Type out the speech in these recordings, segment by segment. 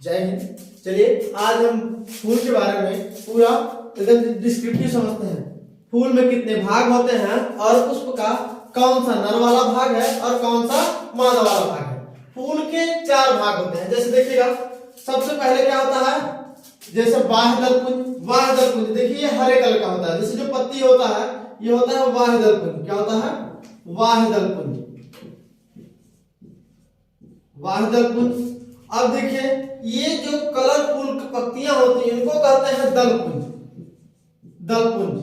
जय हिंद। चलिए आज हम फूल के बारे में पूरा एकदम डिस्क्रिप्टिव समझते हैं। फूल में कितने भाग होते हैं और पुष्प का कौन सा नर वाला भाग है और कौन सा मादा वाला भाग है। फूल के 4 भाग होते हैं। जैसे देखिएगा, सबसे पहले क्या होता है, जैसे बाह्य दलपुंज। बाह्य दलपुंज देखिए हरे कलर का होता है। जैसे जो पत्ती होता है ये होता है बाह्य दलपुंज। क्या होता है? बाह्य दलपुंज। बाह्य दलपुंज। अब देखिए ये जो कलरफुल पत्तियां होती हैं इनको कहते हैं दलपुंज। दलपुंज।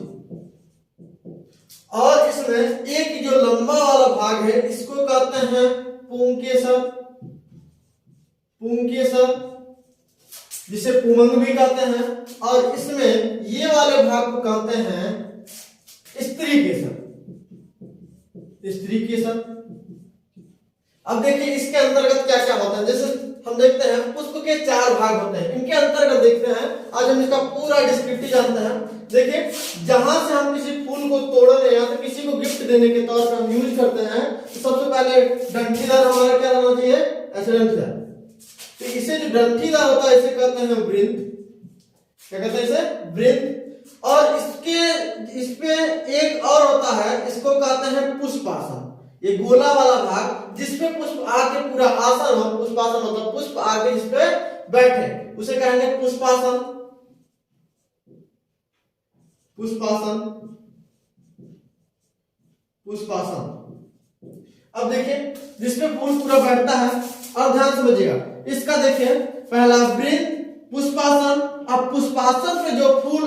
और इसमें एक जो लंबा वाला भाग है इसको कहते हैं पुंकेसर। पुंकेसर जिसे पुमंग भी कहते हैं। और इसमें ये वाले भाग को कहते हैं स्त्रीकेसर। स्त्रीकेसर। अब देखिए इसके अंतर्गत क्या क्या होता है। जैसे हम देखते हैं पुष्प के 4 भाग होते हैं, इनके अंतर्गत देखते हैं। आज हम इसका पूरा डिस्क्रिप्टिव जानते हैं। देखिए जहां से हम किसी फूल को तोड़ रहे हैं या तो किसी को गिफ्ट देने के तौर पर हम यूज करते हैं तो सबसे पहले डंठीदार हमारा क्या रहना चाहिए, ऐसे डंठीदार। तो इसे जो डंठीदार होता है इसे कहते हैं वृंत। क्या कहते हैं इसे? वृंत। और इस पे एक और होता है, इसको कहते हैं पुष्पासन। ये गोला वाला भाग जिसपे पुष्प आके पूरा आसन हो, पुष्पासन मतलब पुष्प आके जिस पे बैठे उसे कहेंगे पुष्पासन। पुष्पासन। पुष्पासन। अब देखिए जिसपे फूल पूरा बैठता है, अब ध्यान समझिएगा इसका। देखिए पहला वृंत, पुष्पासन। अब पुष्पासन पे जो फूल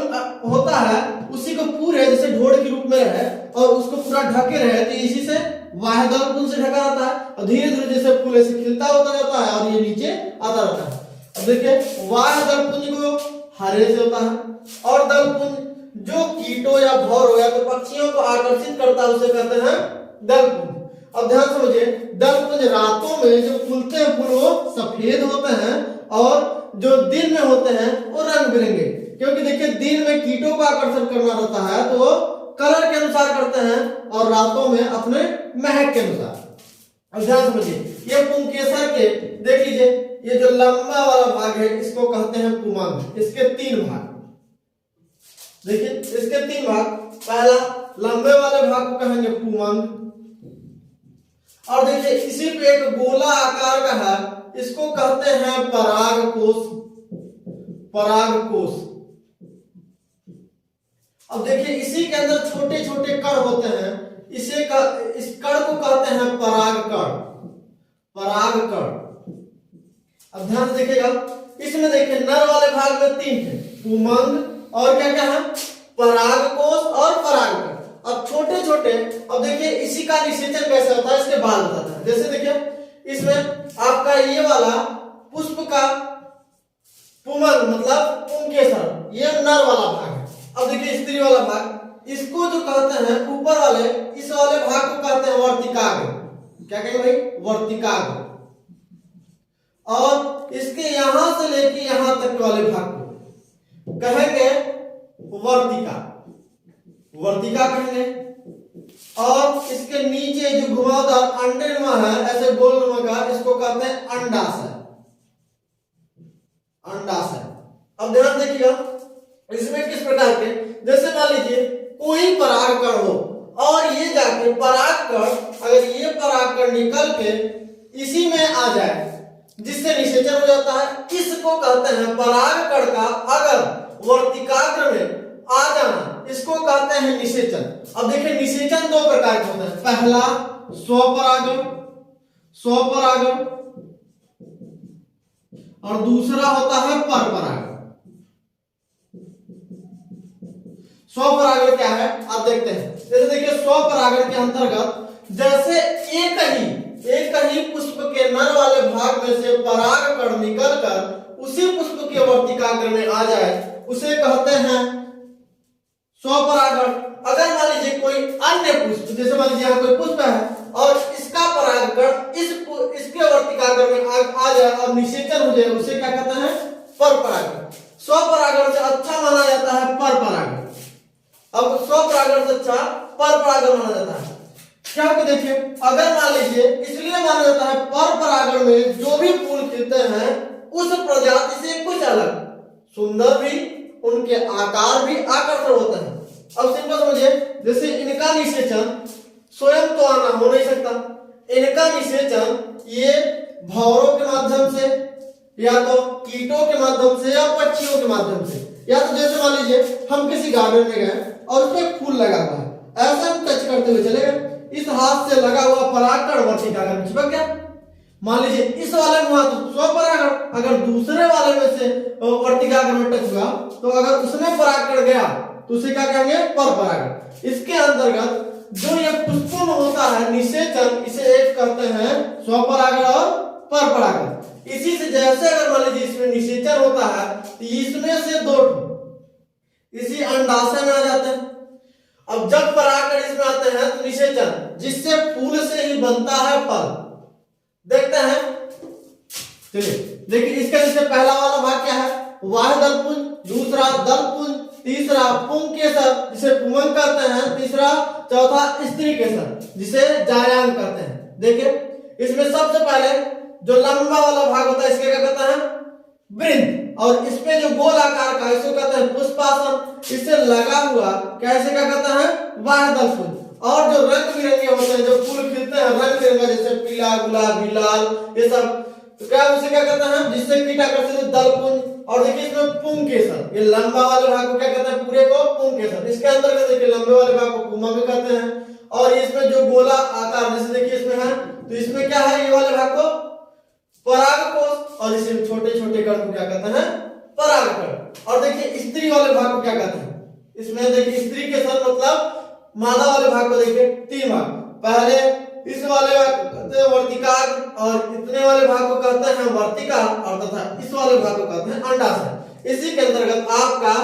होता है उसी को पूरे जैसे ढोड़ के रूप में रहे और उसको पूरा ढके रहे, तो इसी से बाह्य दलपुंज से ढका रहता है। और धीरे धीरे जैसे फूल ऐसे खिलता होता जाता है और ये नीचे आता रहता है। अब देखिए बाह्य दलपुंज को हरे से होता है। और दलपुंज जो कीटों या भौरों या तो पक्षियों को आकर्षित करता है उसे कहते हैं दलपुंज। अब ध्यान समझिए, दलपुंज रातों में जो फूलते हैं फूल वो सफेद होते हैं और जो दिन में होते हैं वो रंग बिरंगे। क्योंकि देखिए दिन में कीटों को आकर्षण करना रहता है तो वो कलर के अनुसार करते हैं और रातों में अपने महक के अनुसार। अब ध्यान समझिए, ये पुंकेसर के देख लीजिए, ये जो लंबा वाला भाग है इसको कहते हैं पुमंग। इसके 3 भाग। देखिए इसके 3 भाग। पहला लंबे वाले भाग को कहेंगे पुमंग। और देखिए इसी पे एक गोला आकार का है, इसको कहते हैं परागकोश। परागकोश। अब देखिए इसी के अंदर छोटे छोटे कण होते हैं, इस कण को कहते हैं परागकण। परागकण। अब ध्यान से देखिएगा, इसमें देखिए नर वाले भाग में 3 है, पुमंग और क्या क्या है, परागकोश और परागकण। अब छोटे छोटे, अब देखिए इसी का निषेचन कैसे होता है इसके बाद बताता है। जैसे देखिए इसमें आपका ये वाला पुष्प का पुमंग मतलब पुंकेसर, ये नर वाला भाग है। अब देखिए स्त्री वाला भाग, इसको जो कहते हैं ऊपर वाले, इस वाले भाग को कहते हैं वर्तिकाग्र। क्या कहेंगे भाई? वर्तिकाग्र। और इसके यहां से लेके यहां तक वाले भाग को कहेंगे वर्तिका। वर्तिका कहेंगे। और इसके नीचे जो घुमावदार अंडेनुमा है ऐसे गोलनुमा का, इसको कहते हैं अंडाशय। अंडाशय। अब ध्यान देखिएगा इसमें किस प्रकार के, जैसे मान लीजिए कोई परागकण हो और ये जाके परागकण, अगर ये परागकण निकल के इसी में आ जाए जिससे निषेचन हो जाता है, इसको कहते हैं परागकण का अगर वर्तिकाग्र में आ जाना, इसको कहते हैं निषेचन। अब देखिए निषेचन 2 प्रकार के होते हैं। पहला स्वपरागण। स्वपरागण। और दूसरा होता है परपरागण। स्वपरागण क्या है आप देखते हैं। जैसे देखिए स्वपरागण के अंतर्गत जैसे एक ही पुष्प के नर वाले भाग में से परागकण निकलकर उसी पुष्प के वर्तिकाग्र में आ जाए उसे कहते हैं स्वपरागण। अगर मान लीजिए कोई अन्य पुष्प, जैसे मान लीजिए यहाँ कोई पुष्प है और इसका परागकण इसके वर्तिकाग्र में आ जाए और निषेचन हो जाए, उसे क्या कहते हैं? परपरागण। स्वपरागण से अच्छा माना जाता है परपरागण। अब स्वपरागण से अच्छा परपरागण माना जाता है। क्योंकि देखिए अगर मान लीजिए, इसलिए माना जाता है परपरागण में जो भी फूल खिलते हैं उस प्रजाति सुंदर भी, उनके आकार भी आकर्षण होते हैं। अब सिंपल समझिए, जैसे इनका निषेचन स्वयं तो आना हो नहीं सकता, इनका निषेचन ये भंवरों के माध्यम से या तो कीटों के माध्यम से या पक्षियों के माध्यम से, या तो जैसे मान लीजिए हम किसी गार्डन में गए और उसमें फूल लगा हुआ है, ऐसे हम टच करते हुए चले गए, इस हाथ से लगा हुआ परागकण वर्तिकाग्र में चिपक गया। मान लीजिए इस वाले में हुआ तो स्वपरागण, अगर दूसरे वाले में से वर्तिकाग्र में टच हुआ तो अगर उसमें परागकण गया तो उसे क्या कहेंगे, परपरागण। इसके अंतर्गत जो ये पुष्पों में होता है निषेचन, इसे एक कहते हैं स्वपरागण और परपरागण। इसी से जैसे अगर मान लीजिए इसमें निषेचन होता है तो इसमें से दो इसी अंडाशय में आ जाते हैं। अब जब परागकण इसमें आते हैं तो निषेचन, जिससे फूल से ही बनता है फल। देखते हैं, चलिए देखिए इसका जैसे पहला वाला भाग क्या है, वाह्य दलपुंज, दूसरा दलपुंज, तीसरा पुंकेसर जिसे पुंगन कहते हैं, तीसरा चौथा स्त्री केसर जिसे जायांग कहते हैं। देखिए इसमें सबसे पहले जो लंबा वाला भाग होता है इसके क्या कहते हैं, वृंत, और इसमें जो गोल आकार का इसको कहते हैं पुष्पासन, इससे लगा हुआ कैसे क्या कहते हैं, वाह्य दलपुंज। और जो रंग बिरंगे होते हैं, जो फूल खिलते हैं रंग बिरंगा, जैसे पीला, गुलाबी, लाल, ये सब तो क्या उसे क्या कहते हैं, जिससे कीट आकर्षित दलपुंज। और देखिए इसमें पुंकेसर, ये लंबा वाले भाग को क्या कहते हैं, पूरे को पुंकेसर। इसके अंतर्गत देखिए लंबे वाले भाग को पुमा भी कहते हैं। और इसमें जो गोला आकार जैसे देखिए इसमें है, तो इसमें क्या है, ये वाले भाग को परागकोश, और इसे छोटे छोटे कण को क्या कहते हैं, परागकण। और देखिए स्त्री वाले भाग को क्या कहते हैं, इसमें देखिए स्त्री केसर मतलब मादा वाले भाग को देखिए तीन भाग, पहले इस वाले कहते हैं वर्तिकाग्र, और इतने वाले भाग को कहते हैं वर्तिका, और तथा इस वाले भाग को कहते हैं अंडाशय। इसी के अंतर्गत आपका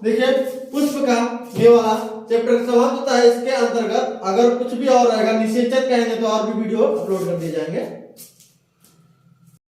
देखिए पुष्प का ये वाला चैप्टर समाप्त होता है। इसके अंतर्गत अगर कुछ भी और रहेगा निषेचन कहेंगे तो और भी वीडियो अपलोड कर दिए जाएंगे।